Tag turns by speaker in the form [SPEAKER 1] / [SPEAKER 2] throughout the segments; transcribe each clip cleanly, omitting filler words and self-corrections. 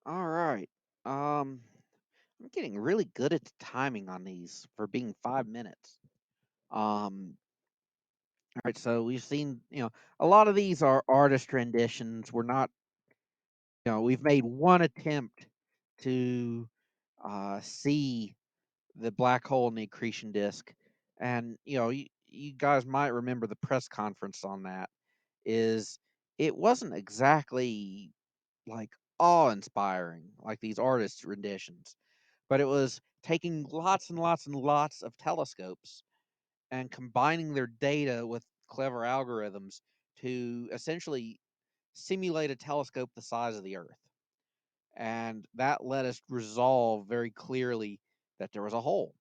[SPEAKER 1] All right. Um, I'm getting really good at the timing on these for being 5 minutes. All right. So we've seen, a lot of these are artist renditions. We're not, we've made one attempt to see the black hole in the accretion disk, and you guys might remember the press conference on that. Is it wasn't exactly like awe-inspiring like these artists' renditions, but it was taking lots and lots and lots of telescopes and combining their data with clever algorithms to essentially simulate a telescope the size of the Earth. And that let us resolve very clearly that there was a hole.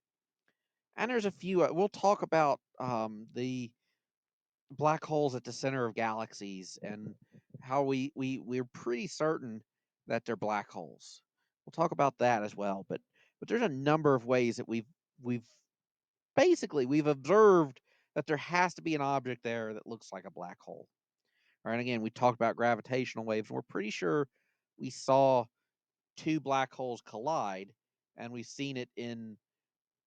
[SPEAKER 1] And there's a few, we'll talk about the black holes at the center of galaxies and how we're pretty certain that they're black holes. We'll talk about that as well, but there's a number of ways that we've we've observed that there has to be an object there that looks like a black hole. All right, and again, we talked about gravitational waves, and we're pretty sure we saw two black holes collide, and we've seen it in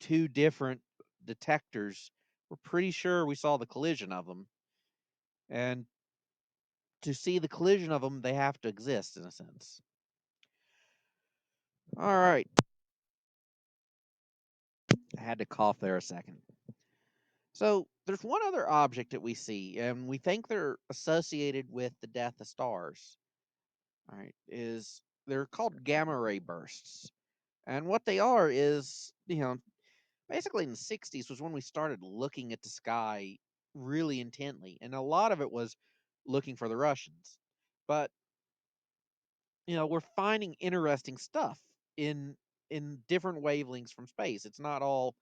[SPEAKER 1] two different detectors. We're pretty sure we saw the collision of them, and to see the collision of them, they have to exist in a sense. All right, I had to cough there a second. So there's one other object that we see, and we think they're associated with the death of stars. All right, is they're called gamma ray bursts, and what they are is, basically in the '60s was when we started looking at the sky really intently, and a lot of it was looking for the Russians. But we're finding interesting stuff in different wavelengths from space. It's not all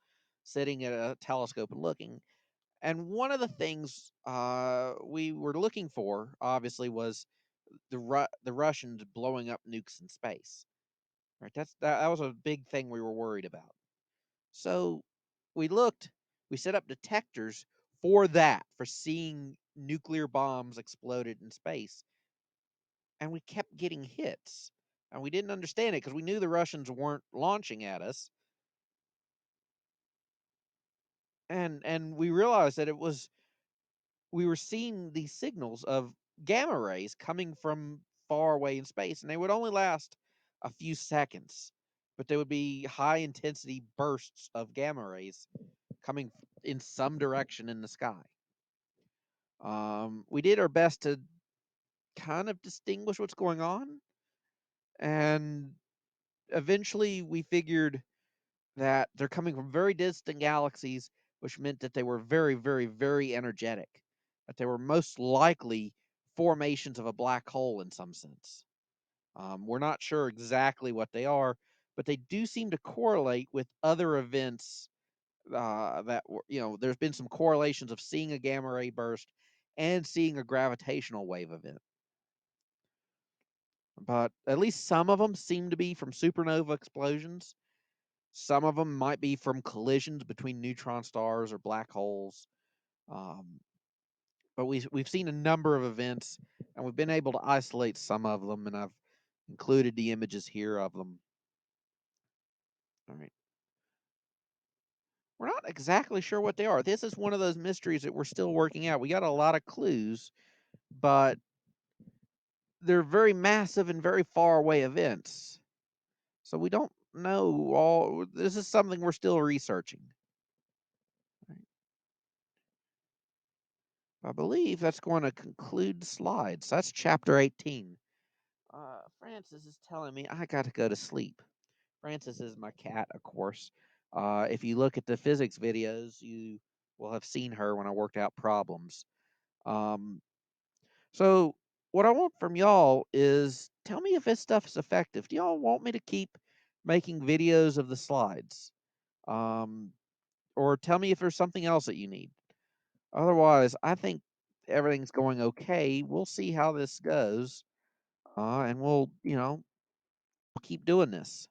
[SPEAKER 1] sitting at a telescope and looking. And one of the things we were looking for, obviously, was the Russians blowing up nukes in space. Right? That was a big thing we were worried about. So we looked, we set up detectors for that, for seeing nuclear bombs exploded in space, and we kept getting hits. And we didn't understand it because we knew the Russians weren't launching at us. And we realized that it was we were seeing these signals of gamma rays coming from far away in space, and they would only last a few seconds, but they would be high intensity bursts of gamma rays coming in some direction in the sky. We did our best to kind of distinguish what's going on, and eventually we figured that they're coming from very distant galaxies, which meant that they were very, very, very energetic, that they were most likely formations of a black hole in some sense. We're not sure exactly what they are, but they do seem to correlate with other events there's been some correlations of seeing a gamma ray burst and seeing a gravitational wave event. But at least some of them seem to be from supernova explosions. Some of them might be from collisions between neutron stars or black holes. Um, but we've seen a number of events, and we've been able to isolate some of them, and I've included the images here of them. All right. We're not exactly sure what they are. This is one of those mysteries that we're still working out. We got a lot of clues, but they're very massive and very far away events. So we don't know all. This is something we're still researching. Right. I believe that's going to conclude the slides. That's chapter 18. Francis is telling me I got to go to sleep. Francis is my cat, of course. If you look at the physics videos, you will have seen her when I worked out problems. Um, so, what I want from y'all is tell me if this stuff is effective. Do y'all want me to keep making videos of the slides? Um, or tell me if there's something else that you need. Otherwise, I think everything's going okay. We'll see how this goes, and we'll keep doing this.